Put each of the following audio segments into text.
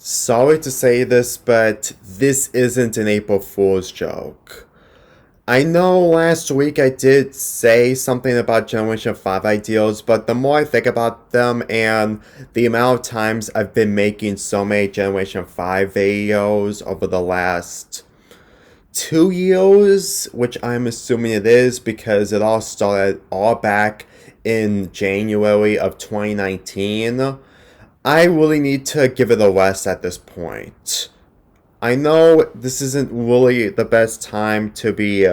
Sorry to say this, but this isn't an April Fool's joke. I know last week I did say something about Generation 5 ideals, but the more I think about them and the amount of times I've been making so many Generation 5 videos over the last 2 years, which I'm assuming it is because it all started all back in January of 2019, I really need to give it a rest at this point. I know this isn't really the best time to be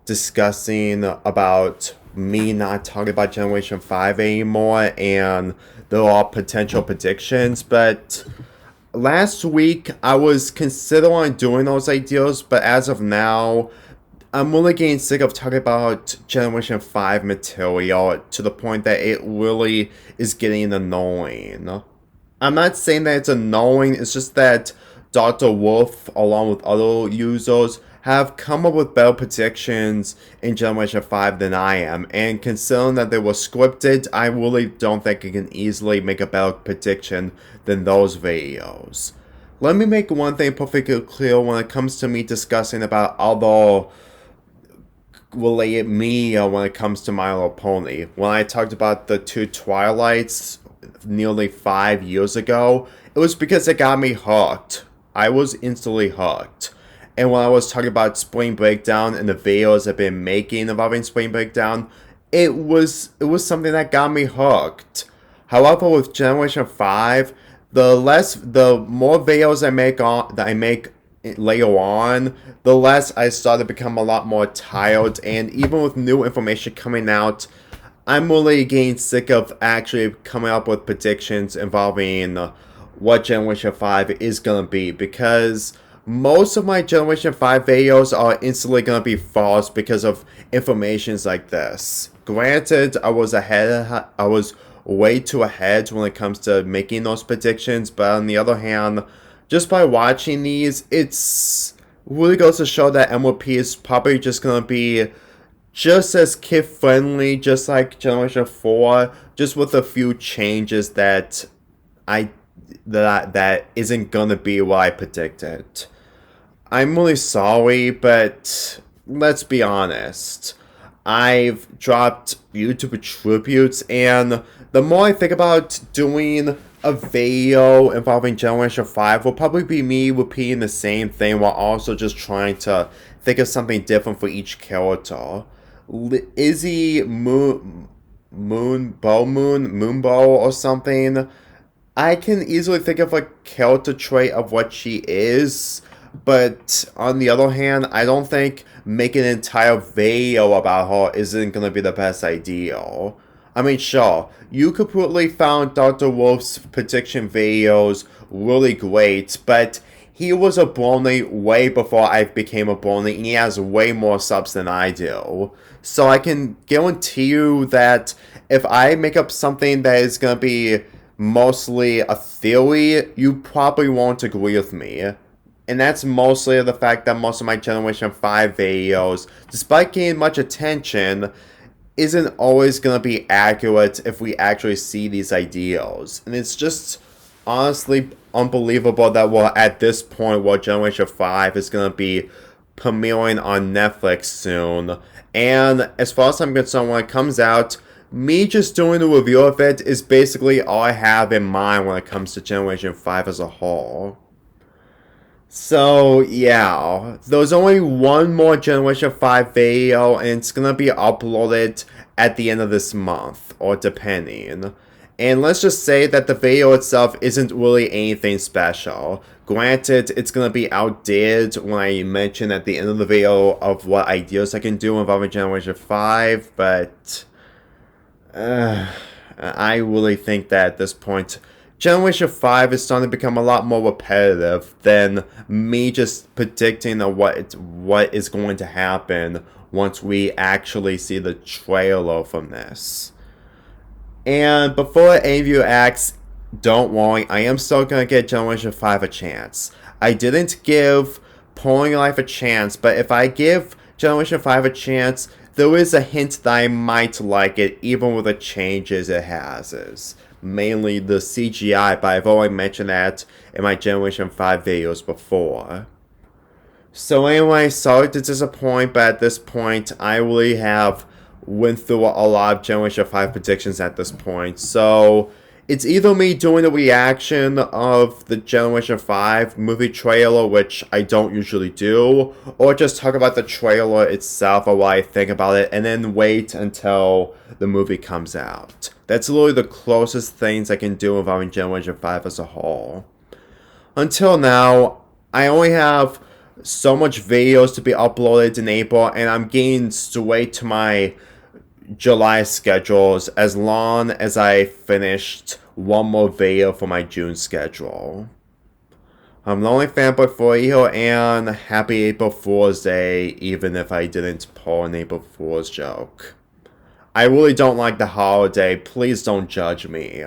discussing about me not talking about Generation 5 anymore and there are potential predictions, but last week I was considering doing those ideas, but as of now, I'm really getting sick of talking about Generation 5 material to the point that it really is getting annoying. I'm not saying that it's annoying, it's just that Dr. Wolf, along with other users, have come up with better predictions in Generation 5 than I am, and considering that they were scripted, I really don't think I can easily make a better prediction than those videos. Let me make one thing perfectly clear when it comes to me discussing about other related media when it comes to My Little Pony. When I talked about the two Twilights nearly 5 years ago, it was because it got me hooked. I was instantly hooked. And when I was talking about Spring Breakdown and the videos I've been making involving Spring Breakdown, it was something that got me hooked. However, with Generation 5, the more videos I make later on, the less I start to become a lot more tired, and even with new information coming out, I'm really getting sick of actually coming up with predictions involving what Generation 5 is gonna be, because most of my Generation 5 videos are instantly gonna be false because of informations like this. Granted, I was way too ahead when it comes to making those predictions, but on the other hand, just by watching these, it's really goes to show that MLP is probably just gonna be just as kid friendly, just like Generation 4, just with a few changes I that isn't gonna be what I predicted. I'm really sorry, but let's be honest. I've dropped YouTube tributes, and the more I think about doing a video involving Generation 5, will probably be me repeating the same thing while also just trying to think of something different for each character. Izzy Moonbow or something. I can easily think of a character trait of what she is, but on the other hand, I don't think making an entire video about her isn't gonna be the best idea. I mean, sure, you completely found Dr. Wolf's prediction videos really great, but he was a brony way before I became a brony, and he has way more subs than I do. So I can guarantee you that if I make up something that is gonna be mostly a theory, you probably won't agree with me. And that's mostly the fact that most of my Generation 5 videos, despite getting much attention, isn't always going to be accurate if we actually see these ideals. And it's just honestly unbelievable that we're at this point where Generation 5 is going to be premiering on Netflix soon. And as far as I'm concerned, when it comes out, me just doing a review of it is basically all I have in mind when it comes to Generation 5 as a whole. So, yeah, there's only one more Generation 5 video, and it's gonna be uploaded at the end of this month, or depending. And let's just say that the video itself isn't really anything special. Granted, it's gonna be outdated when I mention at the end of the video of what ideas I can do involving Generation 5, but I really think that at this point, Generation 5 is starting to become a lot more repetitive than me just predicting what is going to happen once we actually see the trailer from this. And before any of you ask, don't worry, I am still going to get Generation 5 a chance. I didn't give Pony Life a chance, but if I give Generation 5 a chance, there is a hint that I might like it, even with the changes it has. mainly the CGI, but I've already mentioned that in my Generation 5 videos before. So anyway, sorry to disappoint, but at this point, I really have went through a lot of Generation 5 predictions at this point. So it's either me doing the reaction of the Generation 5 movie trailer, which I don't usually do, or just talk about the trailer itself or what I think about it, and then wait until the movie comes out. That's literally the closest things I can do involving Generation 5 as a whole. Until now, I only have so much videos to be uploaded in April, and I'm getting straight to my July schedules as long as I finished one more video for my June schedule. I'm Lonely Fanboy for you, and happy April Fool's Day, even if I didn't pull an April Fool's joke. I really don't like the holiday, please don't judge me.